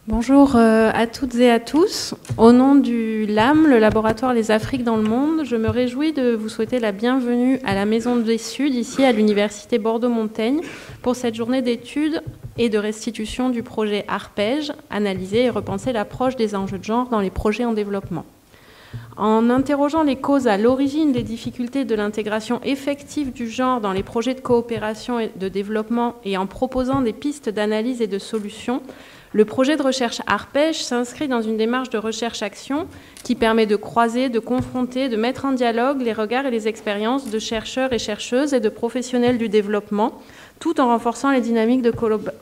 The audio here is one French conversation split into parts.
Bonjour à toutes et à tous. Au nom du LAM, le laboratoire Les Afriques dans le Monde, je me réjouis de vous souhaiter la bienvenue à la Maison des Suds, ici à l'Université Bordeaux-Montaigne, pour cette journée d'études et de restitution du projet Arpège, analyser et repenser l'approche des enjeux de genre dans les projets en développement. En interrogeant les causes à l'origine des difficultés de l'intégration effective du genre dans les projets de coopération et de développement et en proposant des pistes d'analyse et de solutions, le projet de recherche Arpège s'inscrit dans une démarche de recherche-action qui permet de croiser, de confronter, de mettre en dialogue les regards et les expériences de chercheurs et chercheuses et de professionnels du développement, tout en renforçant les dynamiques de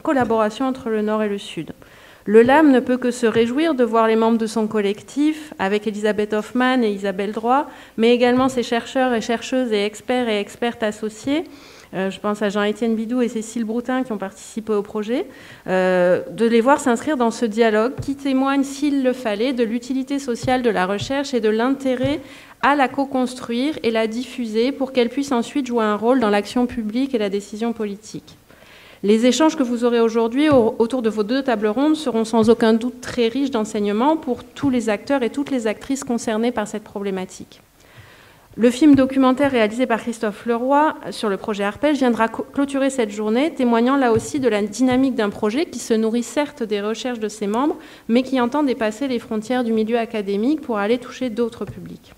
collaboration entre le Nord et le Sud. Le LAM ne peut que se réjouir de voir les membres de son collectif, avec Elisabeth Hoffman et Isabelle Droit, mais également ses chercheurs et chercheuses et expertes associés, je pense à Jean-Étienne Bidou et Cécile Broutin qui ont participé au projet, de les voir s'inscrire dans ce dialogue qui témoigne, s'il le fallait, de l'utilité sociale de la recherche et de l'intérêt à la co-construire et la diffuser pour qu'elle puisse ensuite jouer un rôle dans l'action publique et la décision politique. Les échanges que vous aurez aujourd'hui autour de vos deux tables rondes seront sans aucun doute très riches d'enseignements pour tous les acteurs et toutes les actrices concernés par cette problématique. Le film documentaire réalisé par Christophe Leroy sur le projet Arpège viendra clôturer cette journée, témoignant là aussi de la dynamique d'un projet qui se nourrit certes des recherches de ses membres, mais qui entend dépasser les frontières du milieu académique pour aller toucher d'autres publics.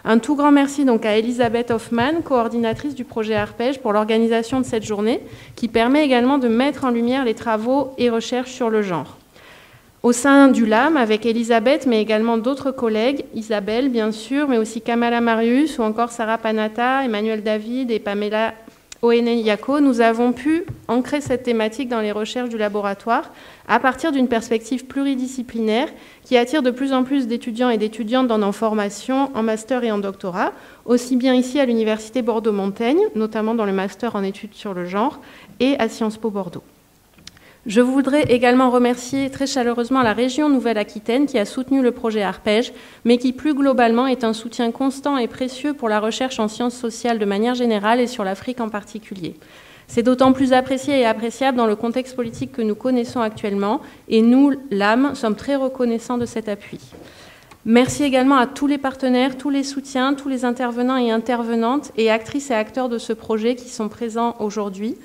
Un tout grand merci donc à Elisabeth Hoffman, coordinatrice du projet Arpège, pour l'organisation de cette journée, qui permet également de mettre en lumière les travaux et recherches sur le genre. Au sein du LAM, avec Elisabeth, mais également d'autres collègues, Isabelle bien sûr, mais aussi Kamala Marius ou encore Sarah Panata, Emmanuel David et Pamela Oene-Yako, nous avons pu ancrer cette thématique dans les recherches du laboratoire à partir d'une perspective pluridisciplinaire qui attire de plus en plus d'étudiants et d'étudiantes dans nos formations en master et en doctorat, aussi bien ici à l'Université Bordeaux-Montaigne, notamment dans le master en études sur le genre, et à Sciences Po Bordeaux. Je voudrais également remercier très chaleureusement la région Nouvelle-Aquitaine qui a soutenu le projet Arpège, mais qui plus globalement est un soutien constant et précieux pour la recherche en sciences sociales de manière générale et sur l'Afrique en particulier. C'est d'autant plus apprécié et appréciable dans le contexte politique que nous connaissons actuellement, et nous, l'AM, sommes très reconnaissants de cet appui. Merci également à tous les partenaires, tous les soutiens, tous les intervenants et intervenantes et actrices et acteurs de ce projet qui sont présents aujourd'hui.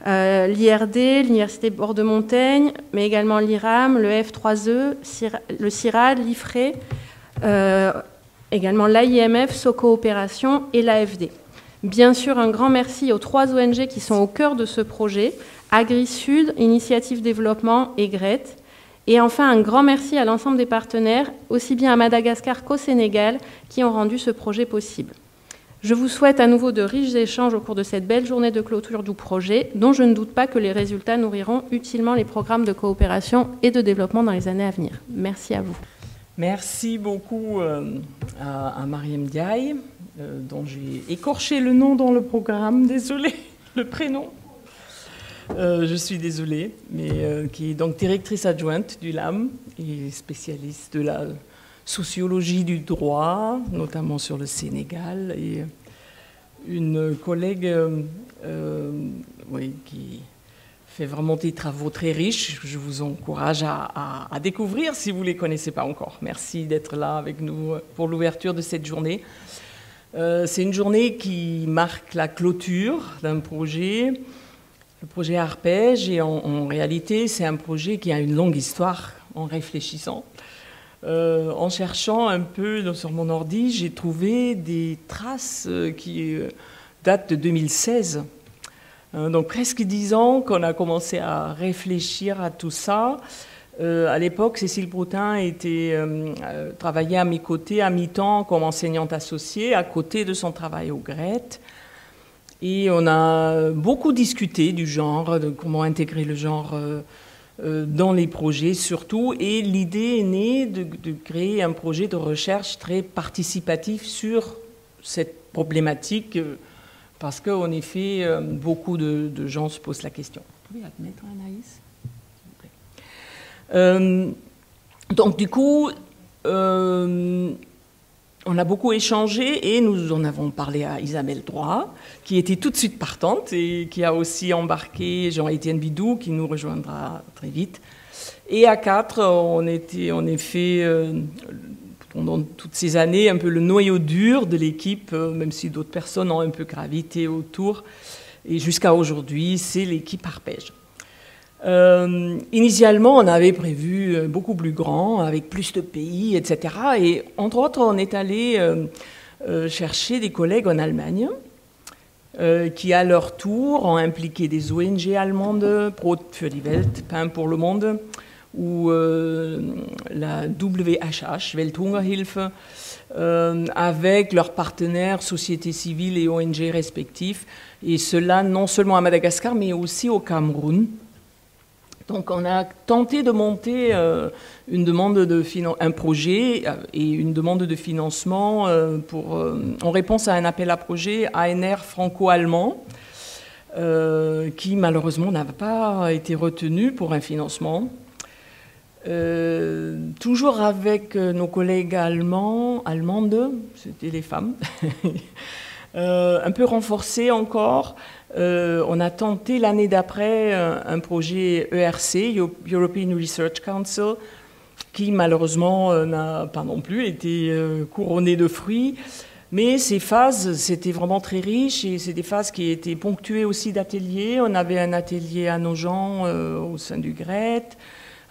L'IRD, l'Université Bordeaux-Montaigne, mais également l'IRAM, le F3E, le CIRAD, l'IFRE, également l'AIMF, SOCOopération et l'AFD. Bien sûr, un grand merci aux 3 ONG qui sont au cœur de ce projet, AgriSud, Initiative Développement et GRET. Et enfin, un grand merci à l'ensemble des partenaires, aussi bien à Madagascar qu'au Sénégal, qui ont rendu ce projet possible. Je vous souhaite à nouveau de riches échanges au cours de cette belle journée de clôture du projet, dont je ne doute pas que les résultats nourriront utilement les programmes de coopération et de développement dans les années à venir. Merci à vous. Merci beaucoup à Mariam Diaye, dont j'ai écorché le nom dans le programme, désolée, le prénom. Je suis désolée, mais qui est donc directrice adjointe du LAM et spécialiste de la sociologie du droit, notamment sur le Sénégal, et une collègue qui fait vraiment des travaux très riches. Je vous encourage à découvrir si vous ne les connaissez pas encore. Merci d'être là avec nous pour l'ouverture de cette journée. C'est une journée qui marque la clôture d'un projet, le projet Arpège, et en réalité, c'est un projet qui a une longue histoire en réfléchissant. En cherchant un peu sur mon ordi, j'ai trouvé des traces qui datent de 2016. Donc presque 10 ans qu'on a commencé à réfléchir à tout ça. À l'époque, Cécile Broutin travaillait à mes côtés à mi-temps comme enseignante associée, à côté de son travail au GRET. Et on a beaucoup discuté du genre, de comment intégrer le genre dans les projets surtout, et l'idée est née de créer un projet de recherche très participatif sur cette problématique, parce qu'en effet, beaucoup de gens se posent la question. Vous pouvez admettre, Anaïs, s'il vous plaît. Donc du coup, on a beaucoup échangé et nous en avons parlé à Isabelle Droit, qui était tout de suite partante et qui a aussi embarqué Jean-Étienne Bidou, qui nous rejoindra très vite, Et à 4, on était en effet, pendant toutes ces années, un peu le noyau dur de l'équipe, même si d'autres personnes ont un peu gravité autour. Et jusqu'à aujourd'hui, c'est l'équipe Arpège. Initialement, on avait prévu beaucoup plus grand, avec plus de pays, etc. Et entre autres, on est allé chercher des collègues en Allemagne qui, à leur tour, ont impliqué des ONG allemandes, Brot für die Welt, Pain pour le monde, ou la WHH, Welthungerhilfe, avec leurs partenaires, sociétés civiles et ONG respectifs, et cela non seulement à Madagascar, mais aussi au Cameroun. Donc on a tenté de monter un projet et une demande de financement en réponse à un appel à projet ANR franco-allemand qui malheureusement n'a pas été retenu pour un financement. Toujours avec nos collègues allemandes, c'était les femmes, un peu renforcés encore. On a tenté l'année d'après un projet ERC, European Research Council, qui malheureusement n'a pas non plus été couronné de fruits. Mais ces phases, c'était vraiment très riche et c'est des phases qui étaient ponctuées aussi d'ateliers. On avait un atelier à Nogent au sein du GRET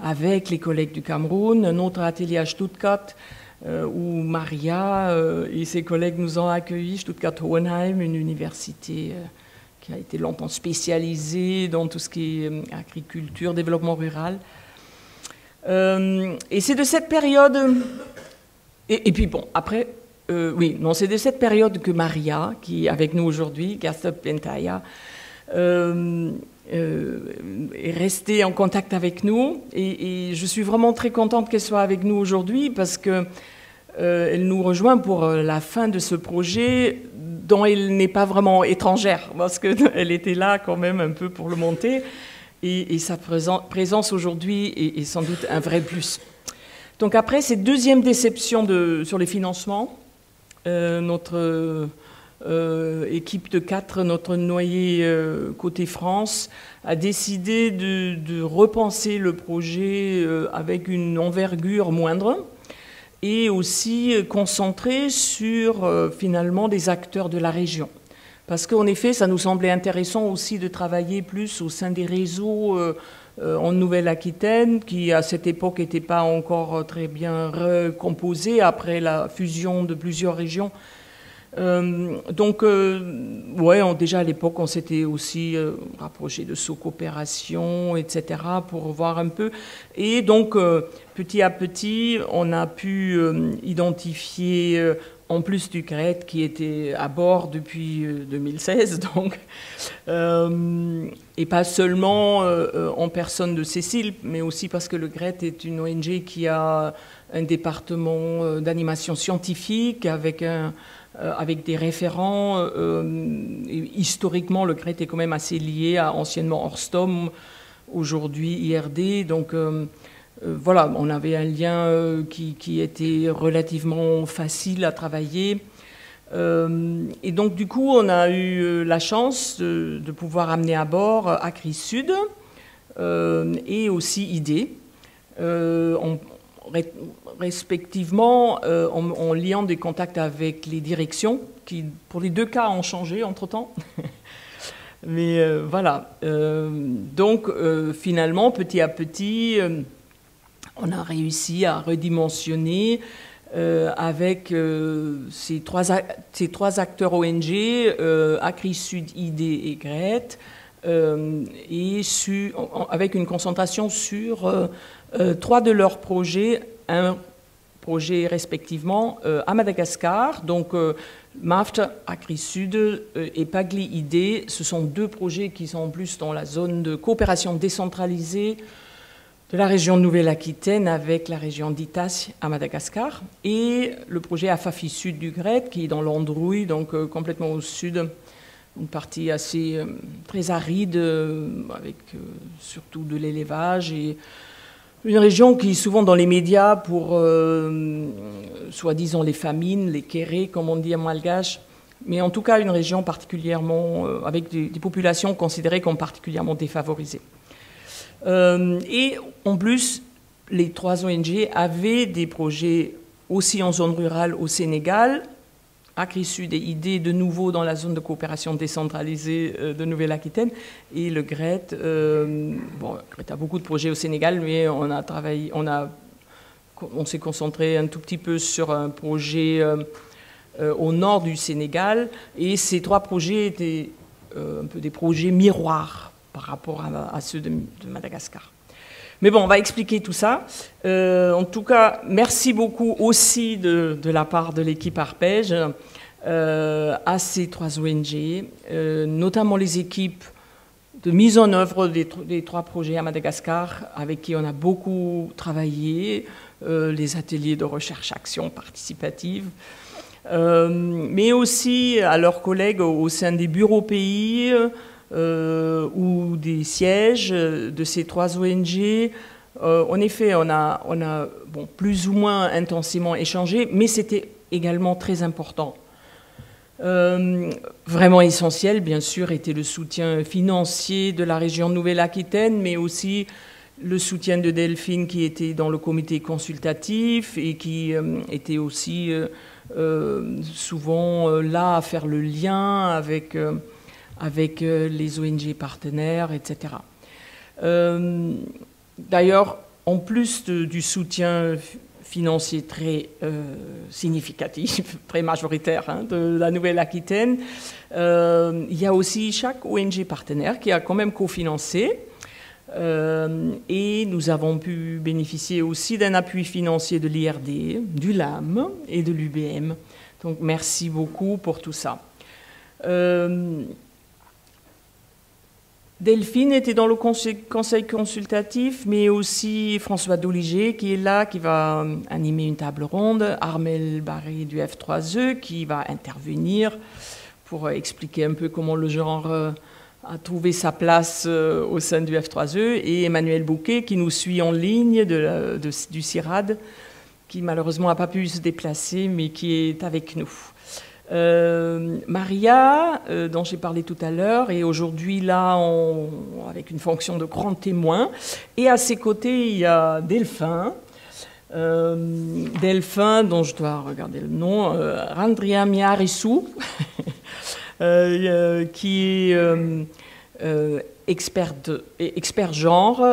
avec les collègues du Cameroun, un autre atelier à Stuttgart où Maria et ses collègues nous ont accueillis, Stuttgart-Hohenheim, une université qui a été longtemps spécialisée dans tout ce qui est agriculture, développement rural. Et c'est de cette période... Et puis bon, après... c'est de cette période que Maria, qui est avec nous aujourd'hui, Gerste Bentaya, est restée en contact avec nous. Et je suis vraiment très contente qu'elle soit avec nous aujourd'hui parce que elle nous rejoint pour la fin de ce projet dont elle n'est pas vraiment étrangère, parce qu'elle était là quand même un peu pour le monter, et sa présence aujourd'hui est sans doute un vrai plus. Donc après cette deuxième déception sur les financements, notre équipe de 4, notre noyé côté France, a décidé de repenser le projet avec une envergure moindre, et aussi concentré sur finalement des acteurs de la région. Parce qu'en effet, ça nous semblait intéressant aussi de travailler plus au sein des réseaux en Nouvelle-Aquitaine, qui à cette époque n'étaient pas encore très bien recomposés après la fusion de plusieurs régions. Déjà à l'époque, on s'était aussi rapproché de Socopération, etc., pour voir un peu. Et donc, petit à petit, on a pu identifier, en plus du GRET, qui était à bord depuis 2016, donc, et pas seulement en personne de Cécile, mais aussi parce que le GRET est une ONG qui a un département d'animation scientifique avec des référents. Historiquement, le GRET est quand même assez lié à anciennement Orstom, aujourd'hui IRD. Donc voilà, on avait un lien qui était relativement facile à travailler. Et donc du coup, on a eu la chance de pouvoir amener à bord Acris Sud et aussi ID. Respectivement en liant des contacts avec les directions qui, pour les deux cas, ont changé entre-temps. Mais voilà. Donc, finalement, petit à petit, on a réussi à redimensionner avec ces trois acteurs ONG, Acris Sud, ID et GRET, et avec une concentration sur 3 de leurs projets, un projet respectivement à Madagascar, donc MAFT, Acris Sud et Pagli ID, ce sont 2 projets qui sont en plus dans la zone de coopération décentralisée de la région de Nouvelle-Aquitaine avec la région d'Itas à Madagascar, et le projet Afafi Sud du GRET qui est dans l'Androuille, donc complètement au sud, une partie assez très aride avec surtout de l'élevage, et une région qui est souvent dans les médias pour, soi-disant, les famines, les kérés, comme on dit en malgache, mais en tout cas une région particulièrement, avec des populations considérées comme particulièrement défavorisées. Et en plus, les 3 ONG avaient des projets aussi en zone rurale au Sénégal, à Crie-Sud et idées de nouveau dans la zone de coopération décentralisée de Nouvelle-Aquitaine. Et le GRET, bon, GRET a beaucoup de projets au Sénégal, mais on s'est concentré un tout petit peu sur un projet au nord du Sénégal. Et ces 3 projets étaient un peu des projets miroirs par rapport à ceux de Madagascar. Mais bon, on va expliquer tout ça. En tout cas, merci beaucoup aussi de la part de l'équipe Arpège à ces 3 ONG, notamment les équipes de mise en œuvre des 3 projets à Madagascar, avec qui on a beaucoup travaillé, les ateliers de recherche-action participative, mais aussi à leurs collègues au sein des bureaux pays, ou des sièges de ces 3 ONG. En effet, on a bon, plus ou moins intensément échangé, mais c'était également très important. Vraiment essentiel, bien sûr, était le soutien financier de la région Nouvelle-Aquitaine, mais aussi le soutien de Delphine qui était dans le comité consultatif et qui était aussi souvent là à faire le lien avec les ONG partenaires, etc. D'ailleurs, en plus du soutien financier très significatif, très majoritaire de la Nouvelle-Aquitaine, il y a aussi chaque ONG partenaire qui a quand même cofinancé. Et nous avons pu bénéficier aussi d'un appui financier de l'IRD, du LAM et de l'UBM. Donc merci beaucoup pour tout ça. Delphine était dans le conseil consultatif, mais aussi François Douliger qui est là, qui va animer une table ronde, Armel Barré du F3E qui va intervenir pour expliquer un peu comment le genre a trouvé sa place au sein du F3E, et Emmanuel Bouquet qui nous suit en ligne du CIRAD, qui malheureusement n'a pas pu se déplacer, mais qui est avec nous. Maria, dont j'ai parlé tout à l'heure, est aujourd'hui là avec une fonction de grand témoin. Et à ses côtés, il y a Delphin. Delphin, dont je dois regarder le nom, Randria Miarissou, qui est expert genre,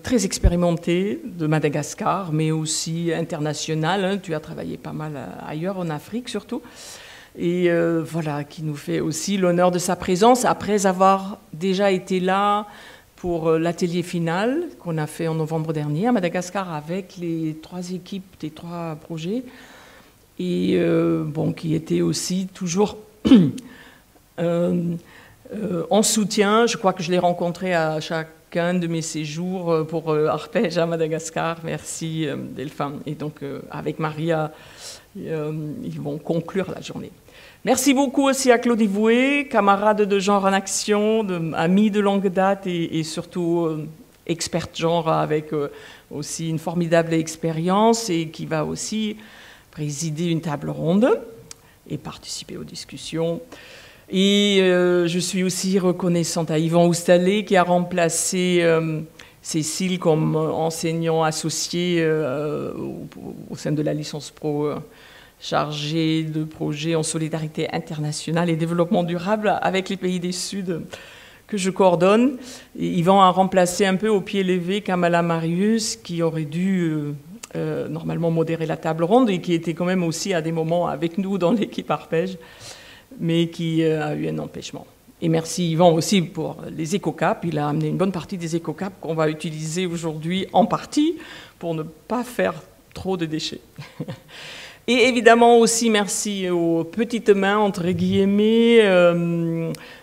très expérimenté de Madagascar, mais aussi international. Tu as travaillé pas mal ailleurs, en Afrique surtout. Et voilà, qui nous fait aussi l'honneur de sa présence, après avoir déjà été là pour l'atelier final qu'on a fait en novembre dernier à Madagascar avec les 3 équipes des 3 projets, et bon, qui était aussi toujours en soutien. Je crois que je l'ai rencontré à chacun de mes séjours pour Arpège à Madagascar. Merci Delphin. Et donc avec Maria, ils vont conclure la journée. Merci beaucoup aussi à Claudie Voué, camarade de genre en action, amie de longue date et surtout experte genre avec aussi une formidable expérience, et qui va aussi présider une table ronde et participer aux discussions. Et je suis aussi reconnaissante à Yvan Oustalé qui a remplacé Cécile comme enseignant associé au sein de la licence pro chargée de projets en solidarité internationale et développement durable avec les pays du Sud que je coordonne. Et Yvan a remplacé un peu au pied levé Kamala Marius, qui aurait dû normalement modérer la table ronde et qui était quand même aussi à des moments avec nous dans l'équipe Arpège, mais qui a eu un empêchement. Et merci Yvan aussi pour les éco-caps. Il a amené une bonne partie des éco-caps qu'on va utiliser aujourd'hui en partie pour ne pas faire trop de déchets. Et évidemment aussi merci aux petites mains, entre guillemets,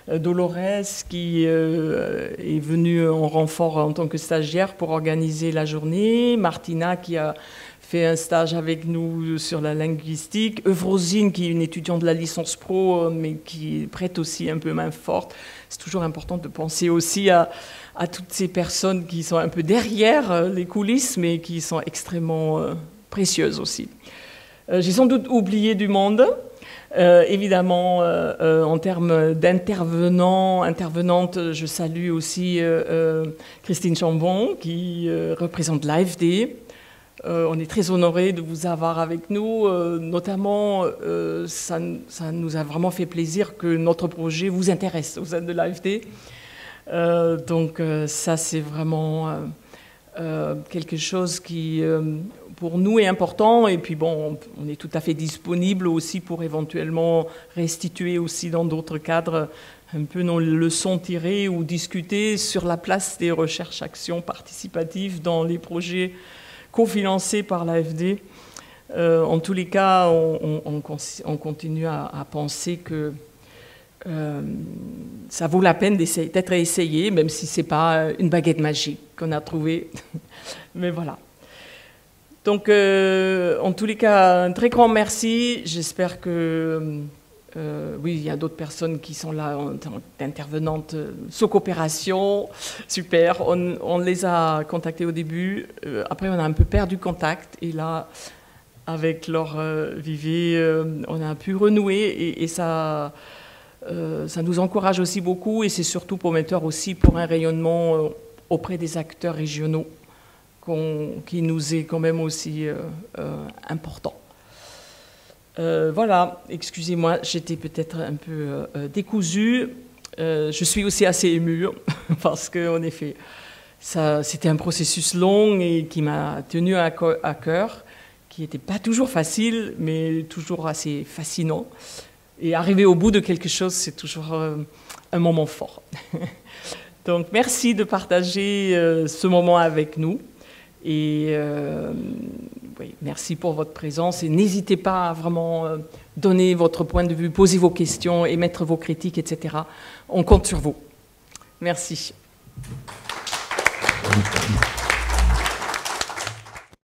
Dolores qui est venue en renfort en tant que stagiaire pour organiser la journée, Martina qui a fait un stage avec nous sur la linguistique, Euvrosine qui est une étudiante de la licence pro mais qui prête aussi un peu main forte. C'est toujours important de penser aussi à toutes ces personnes qui sont un peu derrière les coulisses mais qui sont extrêmement précieuses aussi. J'ai sans doute oublié du monde. Évidemment, en termes d'intervenants, intervenantes, je salue aussi Christine Chambon qui représente l'AFD. On est très honorés de vous avoir avec nous. Notamment, ça nous a vraiment fait plaisir que notre projet vous intéresse au sein de l'AFD. Donc ça, c'est vraiment quelque chose qui, pour nous, est important. Et puis bon, on est tout à fait disponible aussi pour éventuellement restituer aussi dans d'autres cadres un peu nos leçons tirées ou discuter sur la place des recherches-actions participatives dans les projets cofinancés par l'AFD. En tous les cas, on continue à penser que ça vaut la peine d'être essayé, même si ce n'est pas une baguette magique qu'on a trouvée. Mais voilà. Donc, en tous les cas, un très grand merci. J'espère que, oui, il y a d'autres personnes qui sont là, intervenantes sous coopération. Super. On les a contactés au début. Après, on a un peu perdu contact. Et là, avec Laure Vivet, on a pu renouer. Et ça nous encourage aussi beaucoup. Et c'est surtout prometteur aussi pour un rayonnement auprès des acteurs régionaux qui nous est quand même aussi important. Voilà, excusez-moi, j'étais peut-être un peu décousue. Je suis aussi assez émue parce qu'en effet, c'était un processus long et qui m'a tenu à cœur, qui n'était pas toujours facile, mais toujours assez fascinant. Et arriver au bout de quelque chose, c'est toujours un moment fort. Donc, merci de partager ce moment avec nous. Et oui, merci pour votre présence. Et n'hésitez pas à vraiment donner votre point de vue, poser vos questions, émettre vos critiques, etc. On compte sur vous. Merci.